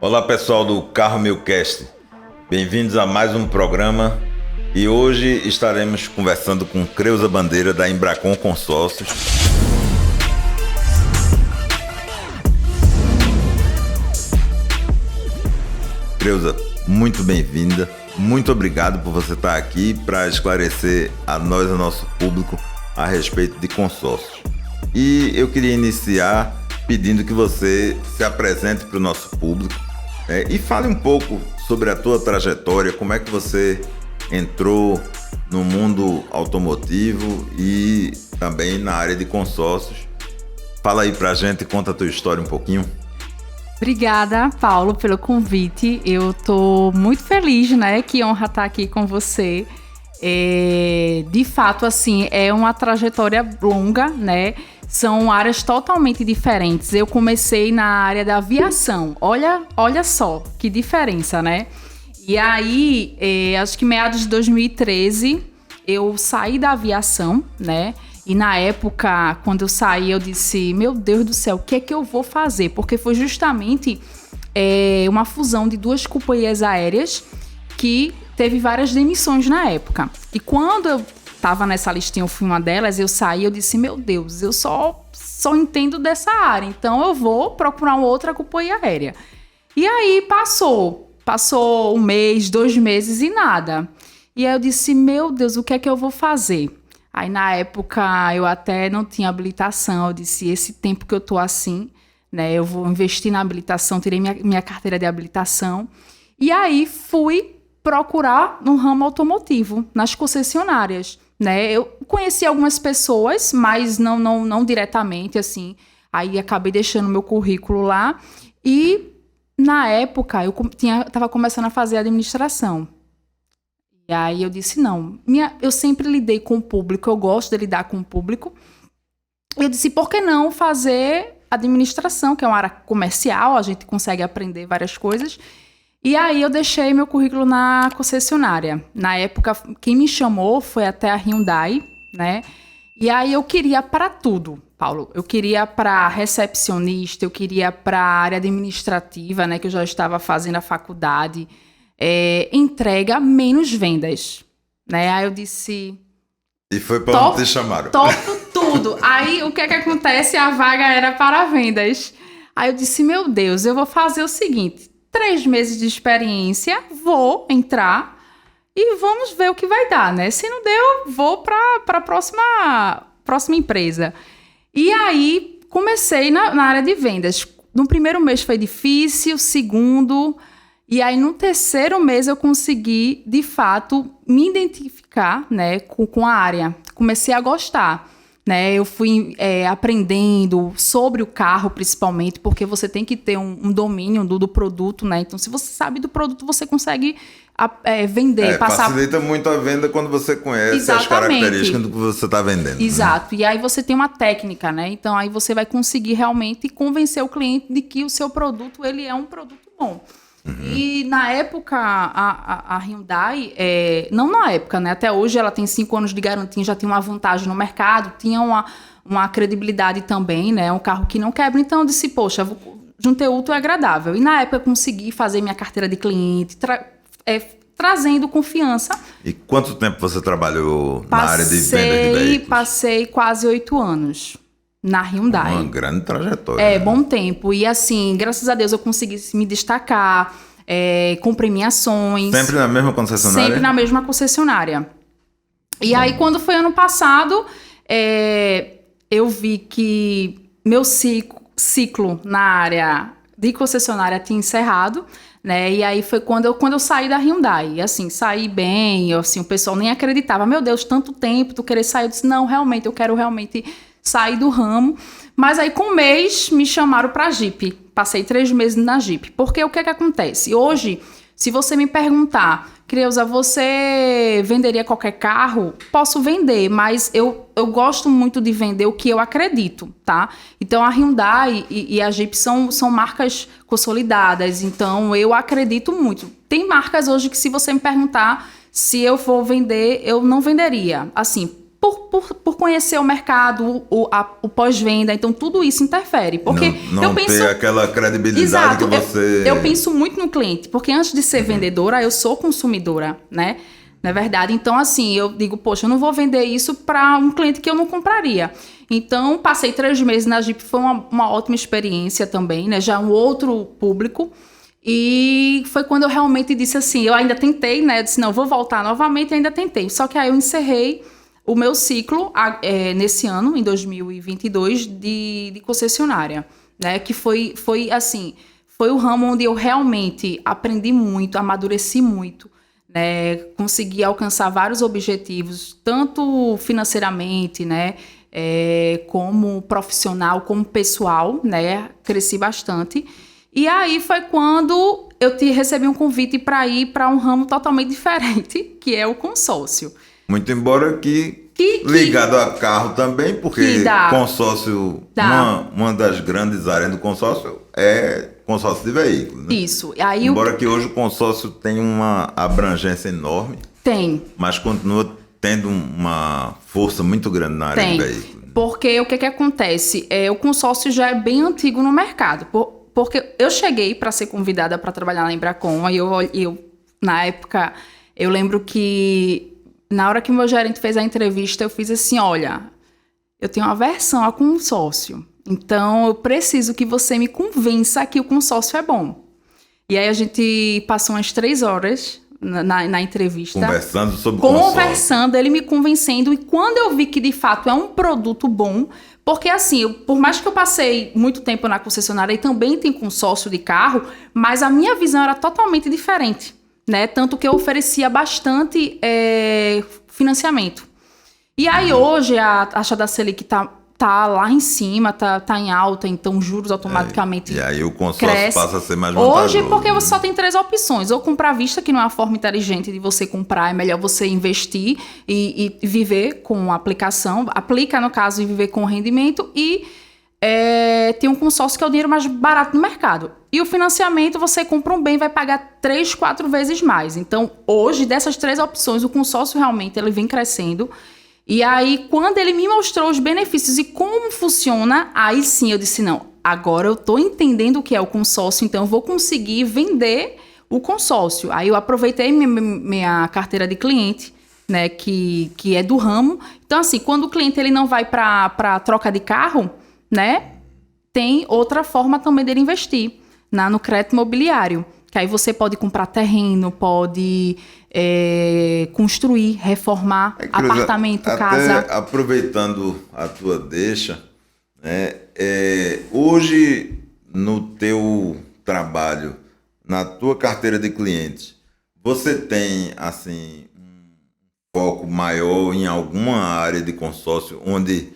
Olá pessoal do Carro Milcast, bem-vindos a mais um programa e hoje estaremos conversando com Creuza Bandeira da Embracon Consórcios. Creuza, muito bem-vinda, muito obrigado por você estar aqui para esclarecer a nós e ao nosso público a respeito de consórcios. E eu queria iniciar pedindo que você se apresente para o nosso público e fale um pouco sobre a tua trajetória, como é que você entrou no mundo automotivo e também na área de consórcios. Fala aí pra gente, conta a tua história um pouquinho. Obrigada, Paulo, pelo convite. Eu tô muito feliz, né? Que honra estar aqui com você. De fato, assim, é uma trajetória longa, né? São áreas totalmente diferentes. Eu comecei na área da aviação. Olha só que diferença, né? E aí, acho que meados de 2013, eu saí da aviação, né? E na época, quando eu saí, eu disse, meu Deus do céu, o que é que eu vou fazer? Porque foi justamente uma fusão de duas companhias aéreas que teve várias demissões na época. E quando eu estava nessa listinha, eu fui uma delas, eu saí, eu disse, meu Deus, eu só entendo dessa área, então eu vou procurar uma outra companhia aérea. E aí passou um mês, 2 meses e nada. E aí eu disse, meu Deus, o que é que eu vou fazer? Aí na época eu até não tinha habilitação, eu disse, esse tempo que eu tô assim, né, eu vou investir na habilitação, tirei minha carteira de habilitação. E aí fui procurar no ramo automotivo, nas concessionárias, né? Eu conheci algumas pessoas, mas não diretamente, assim. Aí acabei deixando meu currículo lá. E na época eu estava começando a fazer administração. E aí eu disse, não, eu sempre lidei com o público, eu gosto de lidar com o público. Eu disse, por que não fazer administração, que é uma área comercial, a gente consegue aprender várias coisas. E aí eu deixei meu currículo na concessionária. Na época, quem me chamou foi até a Hyundai, né? E aí eu queria para tudo, Paulo. Eu queria para recepcionista, eu queria para a área administrativa, né? Que eu já estava fazendo a faculdade. Entrega menos vendas, né? Aí eu disse... E foi para onde te chamaram. Topo tudo. Aí o que é que acontece? A vaga era para vendas. Aí eu disse, meu Deus, eu vou fazer o seguinte... 3 meses de experiência, vou entrar e vamos ver o que vai dar, né? Se não deu, vou para a próxima empresa. E aí, comecei na área de vendas. No primeiro mês foi difícil, segundo... E aí, no terceiro mês, eu consegui, de fato, me identificar, né, com a área. Comecei a gostar. Né, eu fui aprendendo sobre o carro, principalmente, porque você tem que ter um domínio do produto, né? Então, se você sabe do produto, você consegue vender, passar... Facilita muito a venda quando você conhece Exatamente. As características do que você está vendendo. Exato. Né? E aí você tem uma técnica, né? Então, aí você vai conseguir realmente convencer o cliente de que o seu produto, ele é um produto bom. Uhum. E na época, a Hyundai, não na época, né? Até hoje ela tem 5 anos de garantia, já tem uma vantagem no mercado, tinha uma credibilidade também, né? Um carro que não quebra. Então eu disse, poxa, juntei útil e agradável. E na época eu consegui fazer minha carteira de cliente, trazendo confiança. E quanto tempo você trabalhou na área de venda de veículos? Passei quase 8 anos. Na Hyundai. Uma grande trajetória. Né? Bom tempo. E assim, graças a Deus eu consegui me destacar com premiações. Sempre na mesma concessionária? Sempre na mesma concessionária. E aí, quando foi ano passado, eu vi que meu ciclo na área de concessionária tinha encerrado, né? E aí foi quando eu saí da Hyundai. E assim, saí bem, assim, o pessoal nem acreditava. Meu Deus, tanto tempo, tu querer sair? Eu disse, não, realmente, eu quero realmente... saí do ramo, mas aí com um mês me chamaram para a Jeep. Passei 3 meses na Jeep. Porque o que é que acontece? Hoje, se você me perguntar, Creuza, você venderia qualquer carro? Posso vender, mas eu gosto muito de vender o que eu acredito, tá? Então a Hyundai e a Jeep são marcas consolidadas, então eu acredito muito. Tem marcas hoje que se você me perguntar se eu for vender, eu não venderia. Assim, por conhecer o mercado, o pós-venda, então tudo isso interfere. Porque não eu penso, ter aquela credibilidade. Exato, que você... Eu penso muito no cliente, porque antes de ser vendedora, eu sou consumidora, né? Não é verdade? Então, assim, eu digo, poxa, eu não vou vender isso para um cliente que eu não compraria. Então, passei 3 meses na Jeep, foi uma ótima experiência também, né? Já um outro público. E foi quando eu realmente disse assim, eu ainda tentei, né? Eu disse, não, vou voltar novamente, ainda tentei. Só que aí eu encerrei o meu ciclo nesse ano, em 2022, de concessionária, né? Que foi assim, foi o ramo onde eu realmente aprendi muito, amadureci muito, né? Consegui alcançar vários objetivos, tanto financeiramente, né? Como profissional, como pessoal, né? Cresci bastante. E aí foi quando eu recebi um convite para ir para um ramo totalmente diferente, que é o consórcio. Muito embora que ligado a carro também, porque consórcio, uma das grandes áreas do consórcio é consórcio de veículos, né? Isso. Aí embora que hoje o consórcio tem uma abrangência enorme. Tem. Mas continua tendo uma força muito grande na área de veículos. Porque o que acontece? O consórcio já é bem antigo no mercado. Porque eu cheguei para ser convidada para trabalhar na Embracon, e eu, na época, eu lembro que na hora que o meu gerente fez a entrevista, eu fiz assim, olha, eu tenho uma aversão a consórcio, então eu preciso que você me convença que o consórcio é bom. E aí a gente passou umas 3 horas na entrevista. Conversando sobre consórcio. Conversando, ele me convencendo, e quando eu vi que de fato é um produto bom, porque assim, por mais que eu passei muito tempo na concessionária e também tem consórcio de carro, mas a minha visão era totalmente diferente, né? Tanto que eu oferecia bastante financiamento. E aí hoje a taxa da Selic tá lá em cima, tá em alta, então juros automaticamente e aí o consórcio cresce. Passa a ser mais vantajoso. Hoje, porque você só tem 3 opções. Ou comprar à vista, que não é uma forma inteligente de você comprar, é melhor você investir e viver com a aplicação. Aplica, no caso, e viver com o rendimento. E tem um consórcio que é o dinheiro mais barato no mercado. E o financiamento, você compra um bem e vai pagar 3, 4 vezes mais. Então, hoje, dessas 3 opções, o consórcio realmente ele vem crescendo. E aí, quando ele me mostrou os benefícios e como funciona, aí sim eu disse, não, agora eu estou entendendo o que é o consórcio, então eu vou conseguir vender o consórcio. Aí eu aproveitei minha carteira de cliente, né, que é do ramo. Então, assim, quando o cliente ele não vai para troca de carro, né, tem outra forma também dele investir no crédito imobiliário. Que aí você pode comprar terreno, pode construir, reformar apartamento, casa. Aproveitando a tua deixa, né, hoje no teu trabalho, na tua carteira de clientes, você tem assim um foco maior em alguma área de consórcio onde,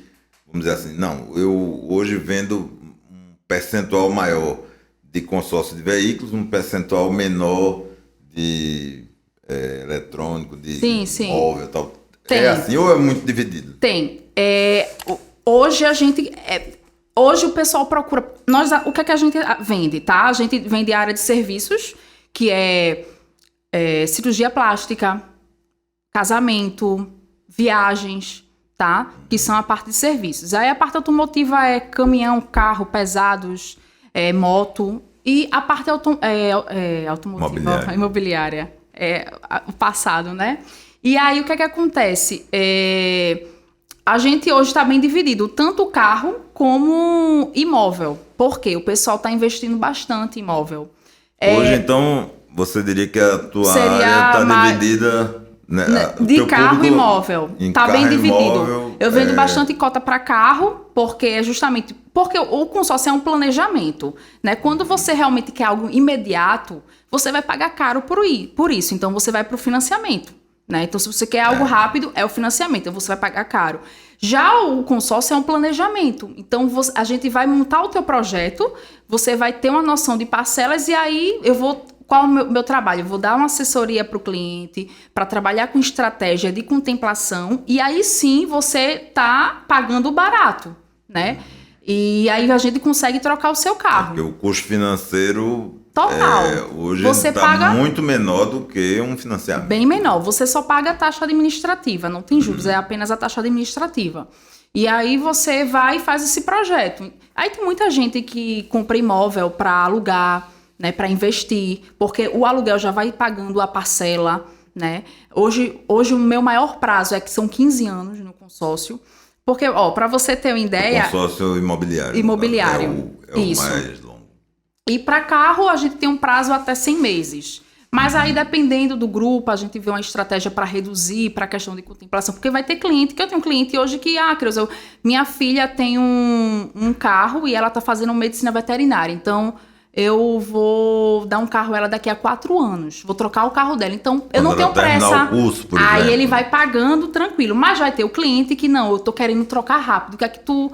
vamos dizer assim, não, eu hoje vendo um percentual maior de consórcio de veículos, um percentual menor de eletrônico, de móvel e tal. Tem. É assim ou é muito dividido? Tem. Hoje a gente... hoje o pessoal procura... o que é que a gente vende, tá? A gente vende a área de serviços, que é cirurgia plástica, casamento, viagens, tá? Que são a parte de serviços. Aí a parte automotiva é caminhão, carro, pesados... moto, e a parte automotiva, imobiliária, o passado, né? E aí, o que é que acontece? A gente hoje está bem dividido, tanto carro como imóvel. Por quê? O pessoal está investindo bastante em imóvel. Hoje, então, você diria que a tua área está dividida... Né, de carro e imóvel. Tá bem dividido. Imóvel, eu vendo bastante cota para carro, porque é justamente... Porque o consórcio é um planejamento, né? Quando você realmente quer algo imediato, você vai pagar caro por isso. Então, você vai para o financiamento, né? Então, se você quer algo rápido, é o financiamento. Então, você vai pagar caro. Já o consórcio é um planejamento. Então, a gente vai montar o teu projeto, você vai ter uma noção de parcelas e aí eu vou... Qual é o meu trabalho? Eu vou dar uma assessoria para o cliente, para trabalhar com estratégia de contemplação, e aí sim você está pagando barato, né? E aí a gente consegue trocar o seu carro. Porque o custo financeiro Total. Hoje você está paga muito menor do que um financiamento. bem menor. Você só paga a taxa administrativa, não tem juros, é apenas a taxa administrativa. E aí você vai e faz esse projeto. Aí tem muita gente que compra imóvel para alugar, né, para investir, porque o aluguel já vai pagando a parcela, né? Hoje o meu maior prazo é que são 15 anos no consórcio. Porque, para você ter uma ideia... Consórcio imobiliário. Imobiliário. É o Isso. mais longo. E para carro, a gente tem um prazo até 100 meses. Mas aí, dependendo do grupo, a gente vê uma estratégia para reduzir, para a questão de contemplação. Porque vai ter cliente, que eu tenho um cliente hoje que, Creuza, minha filha tem um carro e ela está fazendo medicina veterinária. Então, eu vou dar um carro a ela daqui a 4 anos. Vou trocar o carro dela. Então, eu não tenho pressa. O curso, por aí exemplo. ele vai pagando tranquilo. Mas vai ter o cliente que, não, eu tô querendo trocar rápido. O que é que tu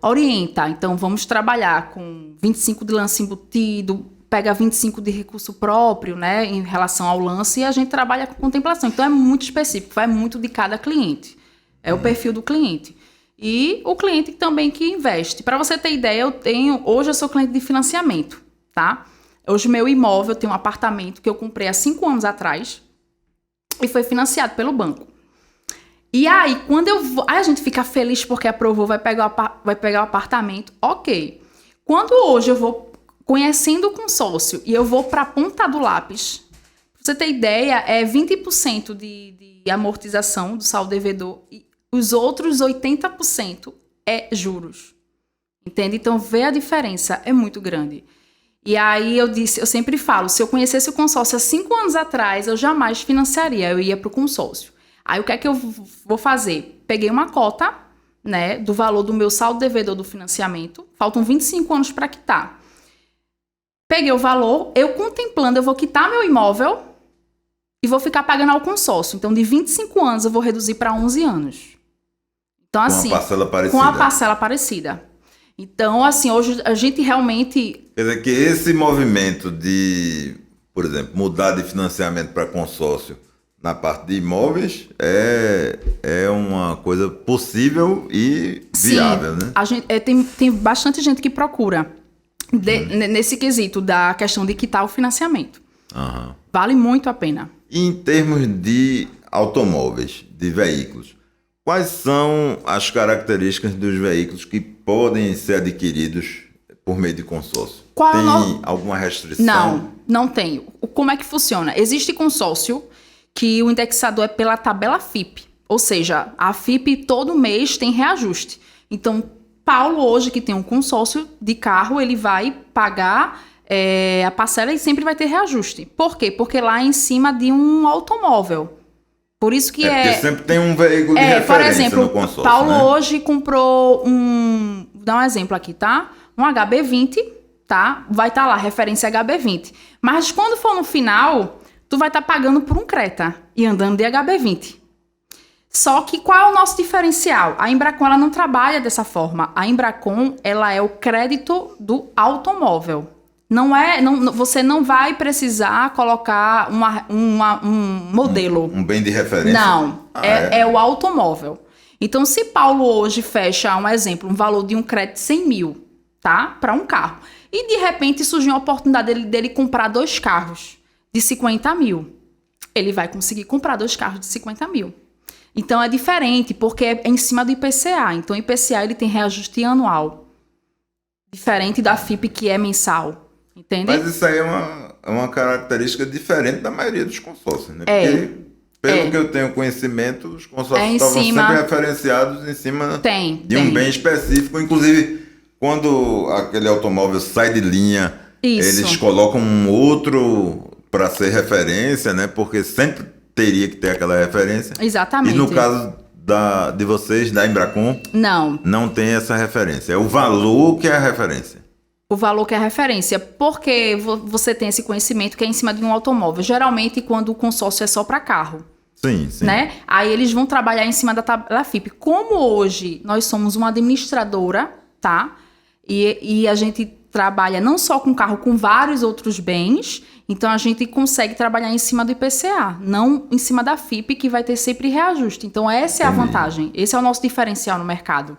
orienta? Então, vamos trabalhar com 25 de lance embutido, pega 25 de recurso próprio, né, em relação ao lance, e a gente trabalha com contemplação. Então, é muito específico, vai muito de cada cliente. É o perfil do cliente. E o cliente também que investe. Para você ter ideia, hoje eu sou cliente de financiamento, tá? Hoje meu imóvel tem um apartamento que eu comprei há 5 anos atrás e foi financiado pelo banco. E aí, quando eu vou... Aí a gente fica feliz porque aprovou, vai pegar o apartamento. Ok. Quando hoje eu vou conhecendo o consórcio e eu vou para a ponta do lápis, pra você ter ideia, é 20% de amortização do saldo devedor e os outros 80% é juros. Entende? Então, ver a diferença é muito grande. E aí eu sempre falo, se eu conhecesse o consórcio há 5 anos atrás, eu jamais financiaria, eu ia para o consórcio. Aí o que é que eu vou fazer? Peguei uma cota, né, do valor do meu saldo devedor do financiamento, faltam 25 anos para quitar. Peguei o valor, eu contemplando, eu vou quitar meu imóvel e vou ficar pagando ao consórcio. Então, de 25 anos, eu vou reduzir para 11 anos. Então, assim, com a parcela parecida. Com a parcela parecida. Então, assim, hoje a gente realmente... Quer dizer que esse movimento de, por exemplo, mudar de financiamento para consórcio na parte de imóveis é uma coisa possível e viável, Sim, né? A gente, tem bastante gente que procura nesse quesito da questão de quitar o financiamento. Uhum. Vale muito a pena. E em termos de automóveis, de veículos, quais são as características dos veículos que podem ser adquiridos por meio de consórcio? Tem alguma restrição? Não tem. Como é que funciona? Existe consórcio que o indexador é pela tabela FIP. Ou seja, a FIP todo mês tem reajuste. Então, Paulo hoje que tem um consórcio de carro, ele vai pagar a parcela e sempre vai ter reajuste. Por quê? Porque lá é em cima de um automóvel. Por isso que porque sempre tem um veículo de referência por exemplo, no consórcio, Paulo né? hoje comprou vou dar um exemplo aqui, tá? Um HB20, tá? Vai estar lá, referência HB20. Mas quando for no final, tu vai estar pagando por um Creta e andando de HB20. Só que qual é o nosso diferencial? A Embracon, ela não trabalha dessa forma. A Embracon, ela é o crédito do automóvel. Você não vai precisar colocar um modelo. Um bem de referência. Não, é o automóvel. Então, se Paulo hoje fecha, um exemplo, um valor de um crédito de 100 mil, tá? Para um carro. E, de repente, surgiu a oportunidade dele comprar 2 carros de 50 mil. Ele vai conseguir comprar 2 carros de 50 mil. Então, é diferente, porque é em cima do IPCA. Então, o IPCA ele tem reajuste anual. Diferente da FIP, que é mensal. Entende? Mas isso aí é uma característica diferente da maioria dos consórcios, né? Porque, pelo que eu tenho conhecimento, os consórcios estavam sempre referenciados em cima de um bem específico. Inclusive, quando aquele automóvel sai de linha, eles colocam um outro para ser referência, né? Porque sempre teria que ter aquela referência. Exatamente. E no caso de vocês, da Embracon, não tem essa referência. É o valor que é a referência. O valor que é a referência. Porque você tem esse conhecimento que é em cima de um automóvel. Geralmente, quando o consórcio é só para carro. Sim. Né? Aí eles vão trabalhar em cima da tabela FIP. Como hoje nós somos uma administradora, tá? E a gente trabalha não só com carro, com vários outros bens. Então, a gente consegue trabalhar em cima do IPCA, não em cima da FIP, que vai ter sempre reajuste. Então, essa é a vantagem. Esse é o nosso diferencial no mercado.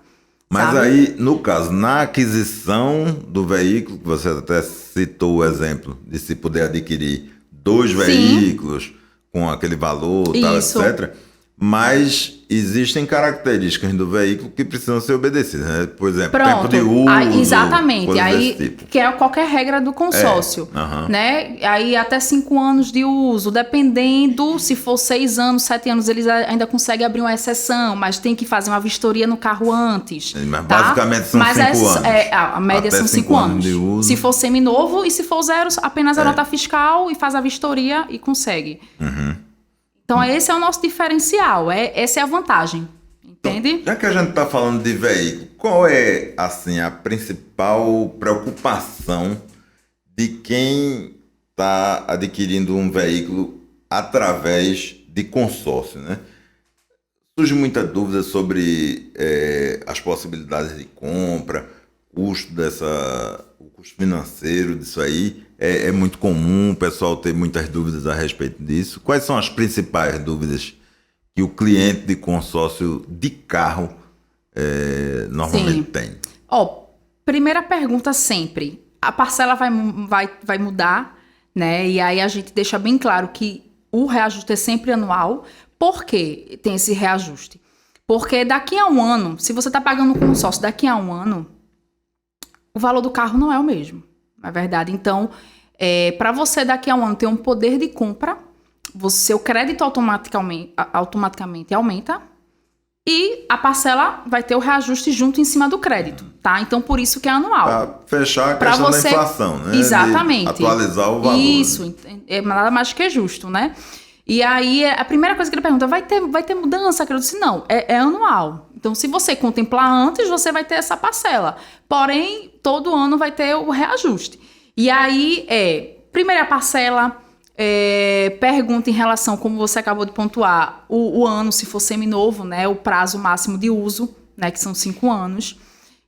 Mas sabe? aí, no caso, na aquisição do veículo, que você até citou o exemplo de se poder adquirir 2 veículos com aquele valor, tal, Isso. etc. Mas existem características do veículo que precisam ser obedecidas, né? Por exemplo, tempo de uso, exatamente. coisas Aí, desse tipo. que é qualquer regra do consórcio, né? Aí até 5 anos de uso, dependendo, se for 6 anos, 7 anos, eles ainda conseguem abrir uma exceção, mas tem que fazer uma vistoria no carro antes. Mas tá? basicamente são 5 anos. A média Até são 5 5 anos. de uso. Se for seminovo e se for zero, apenas a nota fiscal e faz a vistoria e consegue. Então, esse é o nosso diferencial, essa é a vantagem, entende? Então, já que a gente está falando de veículo, qual é, assim, a principal preocupação de quem está adquirindo um veículo através de consórcio, né? Surge muita dúvida sobre as possibilidades de compra, o custo financeiro disso aí. É muito comum o pessoal ter muitas dúvidas a respeito disso. Quais são as principais dúvidas que o cliente de consórcio de carro normalmente tem? Primeira pergunta sempre. A parcela vai mudar, né? E aí a gente deixa bem claro que o reajuste é sempre anual. Por que tem esse reajuste? Porque daqui a um ano, se você está pagando um consórcio daqui a um ano, o valor do carro não é o mesmo, na verdade. Então, para você daqui a um ano ter um poder de compra, seu crédito automaticamente aumenta e a parcela vai ter o reajuste junto em cima do crédito, tá? Então, por isso que é anual. Para fechar a questão da inflação, né? Exatamente. De atualizar o valor. Isso, é nada mais que justo, né? E aí, a primeira coisa que ele pergunta, vai ter mudança? Eu disse, não, é anual. Então, se você contemplar antes, você vai ter essa parcela. Porém, todo ano vai ter o reajuste. E aí, primeira parcela, pergunta em relação, como você acabou de pontuar, o ano, se for seminovo, né? O prazo máximo de uso, né? Que são 5 anos.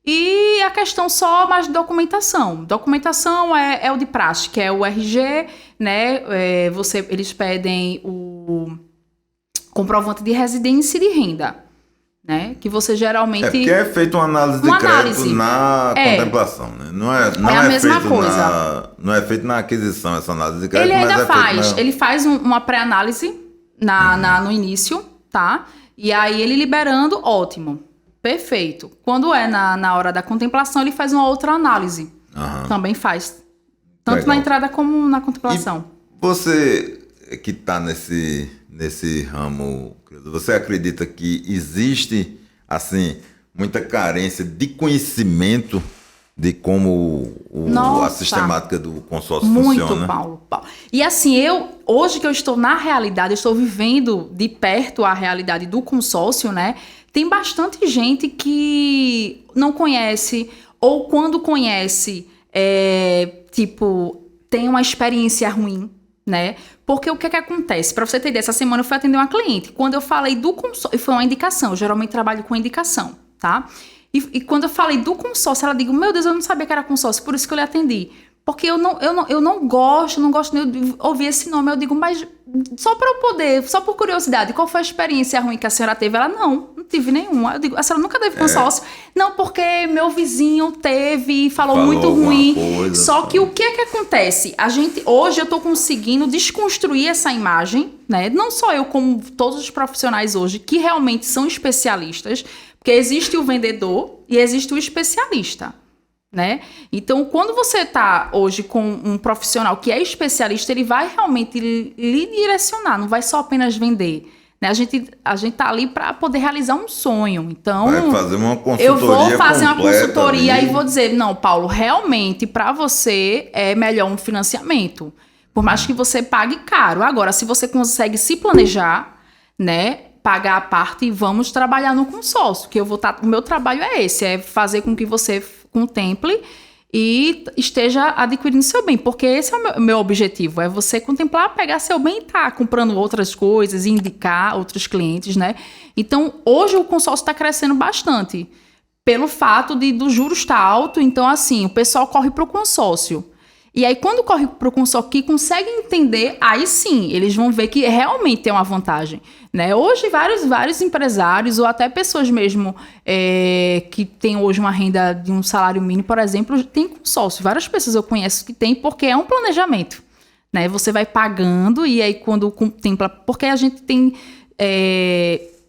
E a questão só mais de documentação. Documentação é o de praxe, que é o RG, né? Eles pedem o comprovante de residência e de renda, né? Que você geralmente... porque é feita uma análise de crédito na contemplação, né? Não é a mesma coisa. Não é feito na aquisição essa análise de crédito, ele ainda mas ele faz uma pré-análise no início, tá? E aí ele liberando, ótimo. Perfeito. Quando é na hora da contemplação, ele faz uma outra análise. Também faz. Tanto Legal. na entrada como na contemplação. E você que está nesse ramo, você acredita que existe, assim, muita carência de conhecimento de como a sistemática do consórcio funciona? Muito, Paulo. E assim, hoje que eu estou na realidade, eu estou vivendo de perto a realidade do consórcio, né? Tem bastante gente que não conhece, ou quando conhece, tem uma experiência ruim, né? Porque o que acontece? Para você ter ideia, essa semana eu fui atender uma cliente. Quando eu falei do consórcio, foi uma indicação, eu geralmente trabalho com indicação, tá? E quando eu falei do consórcio, ela digo, meu Deus, eu não sabia que era consórcio, por isso que eu lhe atendi. Porque eu não gosto nem de ouvir esse nome. Eu digo, mas só para eu poder, só por curiosidade, qual foi a experiência ruim que a senhora teve? Ela, não tive nenhuma. Eu digo, a senhora nunca teve consórcio? Não, porque meu vizinho teve e falou muito ruim. Só que o que é que acontece? Hoje eu tô conseguindo desconstruir essa imagem, né? Não só eu, como todos os profissionais hoje, que realmente são especialistas, porque existe o vendedor e existe o especialista. Né? Então, quando você está hoje com um profissional que é especialista, ele vai realmente lhe direcionar, não vai só apenas vender. Né? A gente está ali para poder realizar um sonho. Então, vai fazer uma consultoria. Eu vou fazer uma consultoria ali. E vou dizer, não, Paulo, realmente para você é melhor um financiamento. Por mais que você pague caro. Agora, se você consegue se planejar, né? Pagar a parte e vamos trabalhar no consórcio. Que o meu trabalho é esse, é fazer com que você contemple e esteja adquirindo seu bem, porque esse é o meu objetivo, é você contemplar, pegar seu bem e estar comprando outras coisas e indicar outros clientes, né? Então, hoje o consórcio está crescendo bastante, pelo fato do juros estar alto, então assim, o pessoal corre para o consórcio. E aí, quando corre para o consórcio que consegue entender, aí sim, eles vão ver que realmente tem uma vantagem. Né? Hoje, vários empresários, ou até pessoas mesmo que têm hoje uma renda de um salário mínimo, por exemplo, tem consórcio. Várias pessoas eu conheço que tem, porque é um planejamento. Né? Você vai pagando e aí quando contempla... Porque a gente tem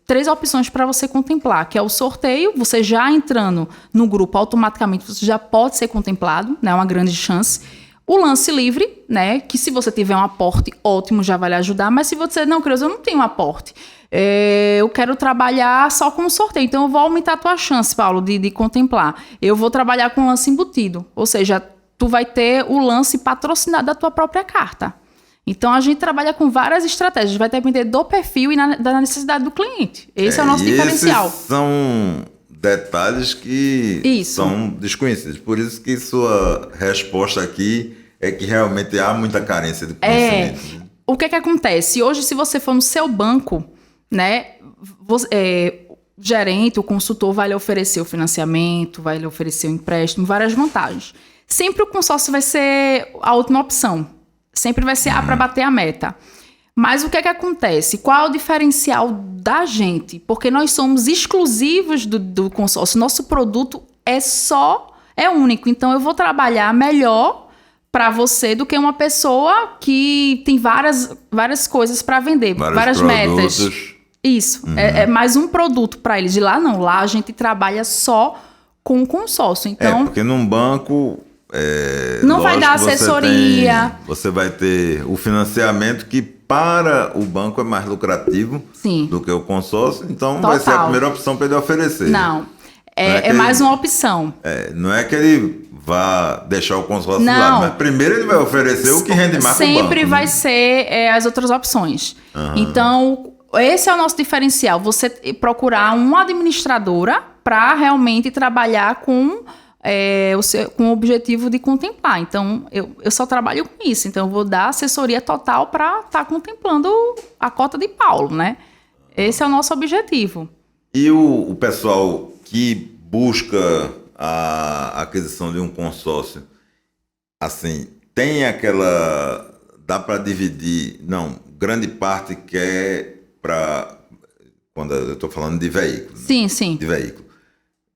3 opções para você contemplar, que é o sorteio, você já entrando no grupo, automaticamente você já pode ser contemplado, né? É uma grande chance. O lance livre, né? Que se você tiver um aporte, ótimo, já vai lhe ajudar. Mas se você, não, Creuza, eu não tenho um aporte. Eu quero trabalhar só com o sorteio. Então, eu vou aumentar a tua chance, Paulo, de contemplar. Eu vou trabalhar com lance embutido. Ou seja, tu vai ter o lance patrocinado da tua própria carta. Então, a gente trabalha com várias estratégias. Vai depender do perfil e da necessidade do cliente. Esse é o nosso diferencial. Esses são detalhes que são desconhecidos. Por isso que sua resposta aqui é que realmente há muita carência de conhecimento. O que acontece? Hoje, se você for no seu banco, né, o gerente, o consultor vai lhe oferecer o financiamento, vai lhe oferecer o empréstimo, várias vantagens. Sempre o consórcio vai ser a última opção. Sempre vai ser para bater a meta. Mas o que acontece? Qual é o diferencial da gente? Porque nós somos exclusivos do consórcio. Nosso produto é único. Então, eu vou trabalhar melhor para você do que uma pessoa que tem várias coisas para vender, várias metas. Isso. É mais um produto para eles. De lá, não. Lá a gente trabalha só com o consórcio. Então, porque num banco... não vai dar assessoria. Você vai ter o financiamento que para o banco é mais lucrativo do que o consórcio. Então vai ser a primeira opção para ele oferecer. Não, é mais uma opção. Não é que ele vá deixar o consórcio lá, mas primeiro ele vai oferecer o que rende mais para o banco. Sempre vai ser as outras opções. Então, esse é o nosso diferencial. Você procurar uma administradora para realmente trabalhar com o objetivo de contemplar. Então, eu só trabalho com isso. Então, eu vou dar assessoria total para estar contemplando a cota de Paulo, né? Esse é o nosso objetivo. E o pessoal que busca a aquisição de um consórcio, assim, tem aquela... Dá para dividir... Não, grande parte quer para... Quando eu estou falando de veículo. Sim, sim. De veículo.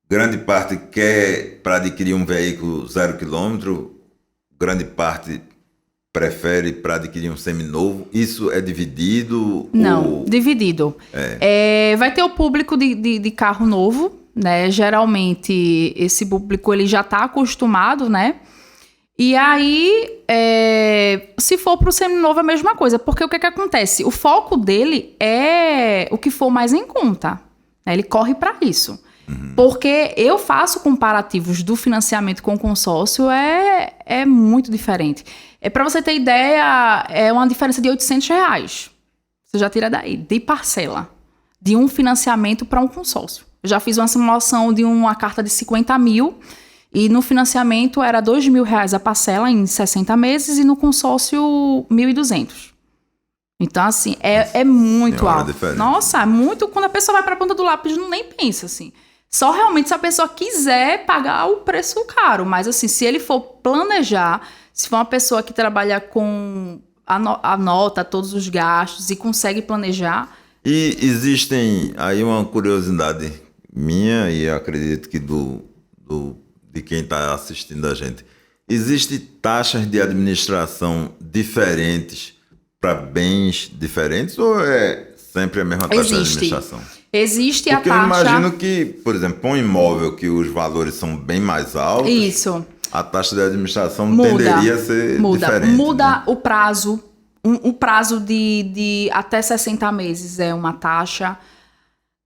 Grande parte quer para adquirir um veículo 0 km, grande parte prefere para adquirir um seminovo. Isso é dividido? Não, dividido. Vai ter o público de carro novo, né? Geralmente esse público ele já está acostumado, né? E aí, se for para o seminovo é a mesma coisa, porque o que acontece? O foco dele é o que for mais em conta, né? Ele corre para isso. Porque eu faço comparativos do financiamento com o consórcio, é muito diferente. Para você ter ideia, é uma diferença de R$800. Você já tira daí, de parcela, de um financiamento para um consórcio. Eu já fiz uma simulação de uma carta de 50 mil e no financiamento era R$2.000 a parcela em 60 meses e no consórcio 1.200. Então, assim, é muito alto. Nossa, é muito... Quando a pessoa vai para a ponta do lápis, não nem pensa, assim. Só realmente se a pessoa quiser pagar o preço caro. Mas, assim, se ele for planejar, se for uma pessoa que trabalha com... anota todos os gastos e consegue planejar... E existem aí uma curiosidade minha e acredito que de quem está assistindo a gente. Existem taxas de administração diferentes para bens diferentes ou é sempre a mesma taxa de administração? Existe a taxa... Porque eu imagino que, por exemplo, um imóvel que os valores são bem mais altos... Isso. A taxa de administração tenderia a ser diferente. Muda, né? O prazo. Um prazo de até 60 meses é uma taxa.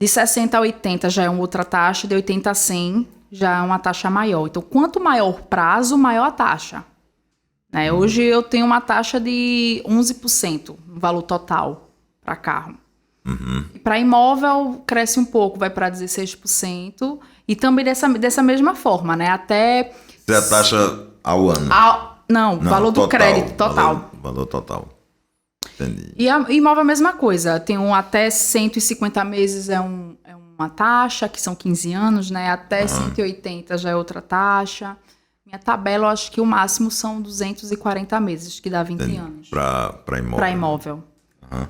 De 60 a 80 já é uma outra taxa. De 80 a 100 já é uma taxa maior. Então, quanto maior o prazo, maior a taxa. Né? Hoje eu tenho uma taxa de 11% no valor total para carro. Para imóvel, cresce um pouco, vai para 16%. E também dessa mesma forma, né? Até... Isso é a taxa ao ano? Não, valor total, do crédito total. Valor total. Entendi. E imóvel é a mesma coisa. Tem até 150 meses é uma taxa, que são 15 anos, né? Até 180 já é outra taxa. Minha tabela, eu acho que o máximo são 240 meses, que dá 20 anos. Para imóvel. Para imóvel. Uhum.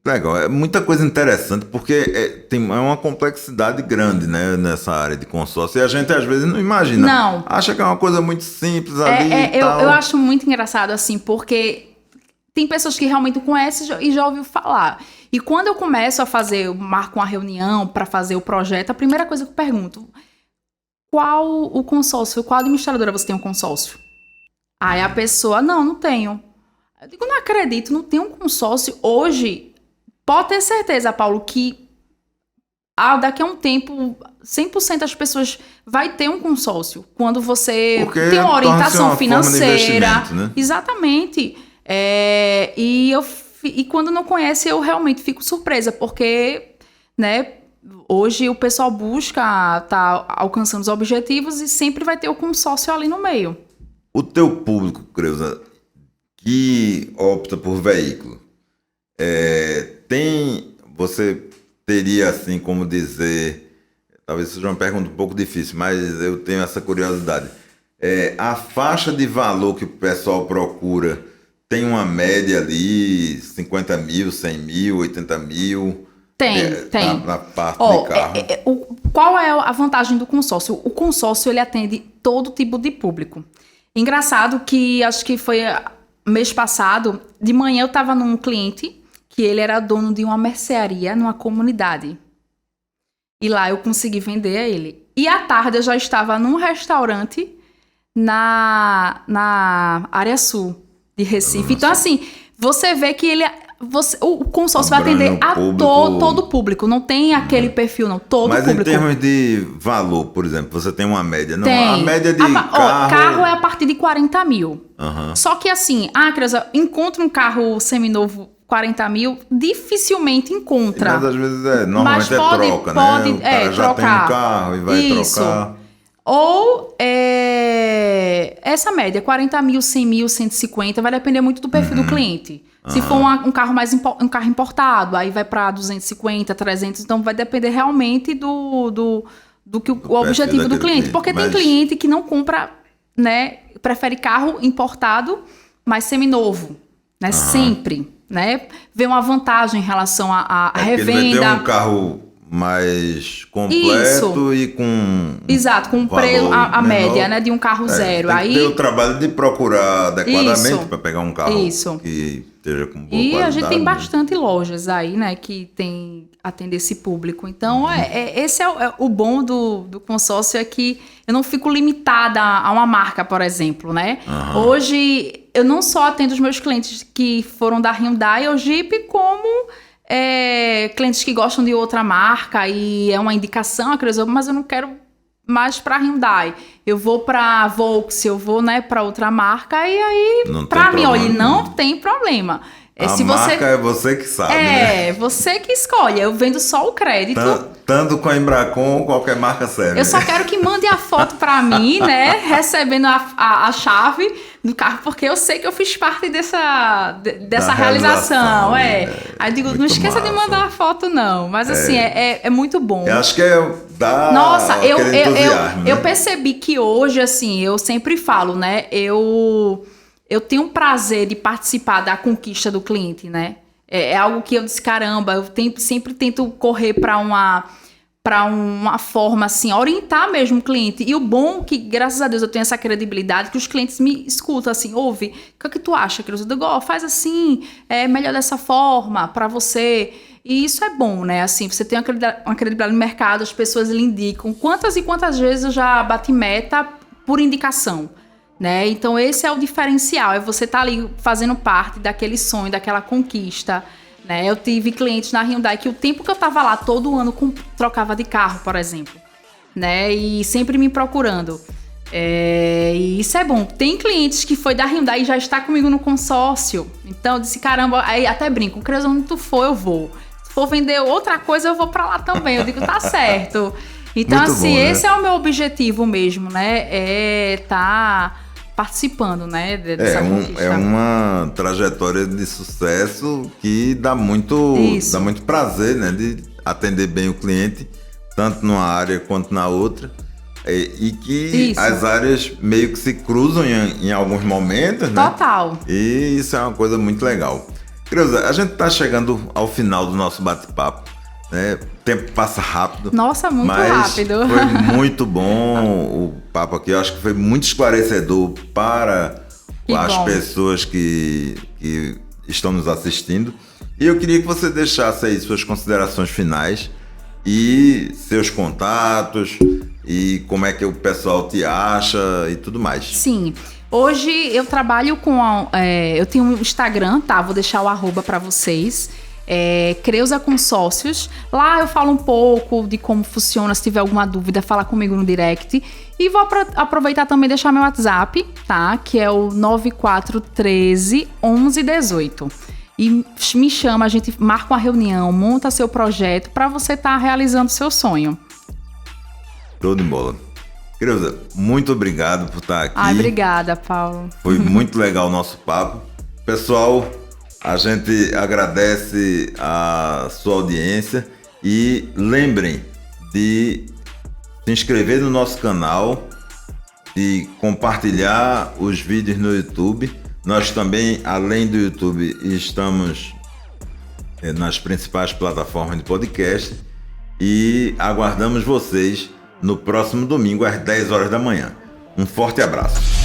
Legal, é muita coisa interessante, porque é uma complexidade grande, né, nessa área de consórcio, e a gente às vezes não imagina. Não. Acha que é uma coisa muito simples ali e tal. Eu acho muito engraçado, assim, porque tem pessoas que realmente conhecem e já ouviu falar. E quando eu começo a fazer, eu marco uma reunião para fazer o projeto, a primeira coisa que eu pergunto, qual o consórcio, qual administradora você tem um consórcio? Aí a pessoa, não tenho. Eu digo, não acredito, não tenho um consórcio. Hoje, pode ter certeza, Paulo, que daqui a um tempo, 100% das pessoas vai ter um consórcio. Quando você tem uma orientação financeira. Né? Exatamente. E quando não conhece, eu realmente fico surpresa, porque, né, hoje o pessoal busca tá alcançando os objetivos e sempre vai ter o consórcio ali no meio. O teu público, Creuza, que opta por veículo, você teria, assim, como dizer, talvez seja uma pergunta um pouco difícil, mas eu tenho essa curiosidade. A faixa de valor que o pessoal procura tem uma média ali, 50 mil, 100 mil, 80 mil? Tem. Na parte de carro. Qual é a vantagem do consórcio? O consórcio, ele atende todo tipo de público. Engraçado que, acho que foi mês passado, de manhã eu estava num cliente que ele era dono de uma mercearia numa comunidade. E lá eu consegui vender a ele. E à tarde eu já estava num restaurante na área sul de Recife. Então, assim, você vê que o consórcio vai atender a todo o público. Não tem aquele perfil, não. Todo o público. Mas em termos de valor, por exemplo, você tem uma média? Não, tem. A média de carro... carro é a partir de 40 mil. Uhum. Só que assim, Creuza, encontra um carro seminovo 40 mil, dificilmente encontra. Mas às vezes normalmente troca, né? O cara já trocar. tem um carro e vai trocar. Ou essa média, 40 mil, 100 mil, 150, vai depender muito do perfil do cliente. Se for um carro um carro importado, aí vai para 250, 300, então vai depender realmente do que o objetivo do cliente. Porque tem cliente que não compra, né, prefere carro importado, mas seminovo, né, sempre, né, vê uma vantagem em relação à revenda. Ele vai ter um carro mais completo e com... Exato, com a média, né, de um carro zero. Tem aí que ter o trabalho de procurar adequadamente para pegar um carro que esteja com boa qualidade. E a gente tem bastante lojas aí, né, que atende esse público. Então, esse é o bom do consórcio, é que eu não fico limitada a uma marca, por exemplo, né? Uhum. Hoje, eu não só atendo os meus clientes que foram da Hyundai ou Jeep, como... clientes que gostam de outra marca e é uma indicação, mas eu não quero mais para Hyundai. Eu vou para Volkswagen, eu vou, né, para outra marca e aí, para mim, olha, não tem problema. A marca é você que sabe, né? Você que escolhe. Eu vendo só o crédito. Tanto com a Embracon, qualquer marca serve. Eu só quero que mande a foto para mim, né? Recebendo a chave do carro, porque eu sei que eu fiz parte dessa realização. Aí eu digo, não esqueça de mandar a foto, não. Mas assim, é muito bom. Eu acho que dá. Nossa, entusiasmo, eu percebi que hoje, assim, eu sempre falo, né? Eu tenho um prazer de participar da conquista do cliente, né? É algo que eu disse, caramba, eu sempre tento correr para uma forma, assim, orientar mesmo o cliente. E o bom que, graças a Deus, eu tenho essa credibilidade, que os clientes me escutam, assim, ouve, o que tu acha, Creuza? Eu digo, faz assim, é melhor dessa forma, para você. E isso é bom, né? Assim, você tem uma credibilidade no mercado, as pessoas lhe indicam. Quantas e quantas vezes eu já bati meta por indicação, né? Então esse é o diferencial, é você estar ali fazendo parte daquele sonho, daquela conquista, né? Eu tive clientes na Hyundai que o tempo que eu tava lá, todo ano trocava de carro, por exemplo, né? E sempre me procurando. E isso é bom. Tem clientes que foi da Hyundai e já está comigo no consórcio. Então eu disse, caramba, aí até brinco, Creuza, onde tu for, eu vou. Se for vender outra coisa, eu vou pra lá também. Eu digo, tá certo. Então, muito assim, bom, né? Esse é o meu objetivo mesmo, né? Tá participando, né, dessa conquista. É uma trajetória de sucesso que dá muito prazer, né, de atender bem o cliente, tanto numa área quanto na outra. E que Isso. as áreas meio que se cruzam em alguns momentos, né? Total. E isso é uma coisa muito legal. Creuza, a gente está chegando ao final do nosso bate-papo, né? O tempo passa rápido. Nossa, muito mas rápido. Foi muito bom o papo aqui. Eu acho que foi muito esclarecedor para as pessoas que estão nos assistindo. E eu queria que você deixasse aí suas considerações finais e seus contatos e como é que o pessoal te acha e tudo mais. Sim. Hoje eu trabalho com... eu tenho um Instagram, tá? Vou deixar o arroba para vocês. Creuza Consórcios. Lá eu falo um pouco de como funciona. Se tiver alguma dúvida, fala comigo no direct. E vou aproveitar também e deixar meu WhatsApp, tá? Que é o 9413 1118. E me chama, a gente marca uma reunião, monta seu projeto para você estar realizando seu sonho. Show de bola. Creuza, muito obrigado por estar aqui. Obrigada, Paulo. Foi muito legal o nosso papo. Pessoal, a gente agradece a sua audiência e lembrem de se inscrever no nosso canal, de compartilhar os vídeos no YouTube. Nós também, além do YouTube, estamos nas principais plataformas de podcast e aguardamos vocês no próximo domingo às 10 horas da manhã. Um forte abraço.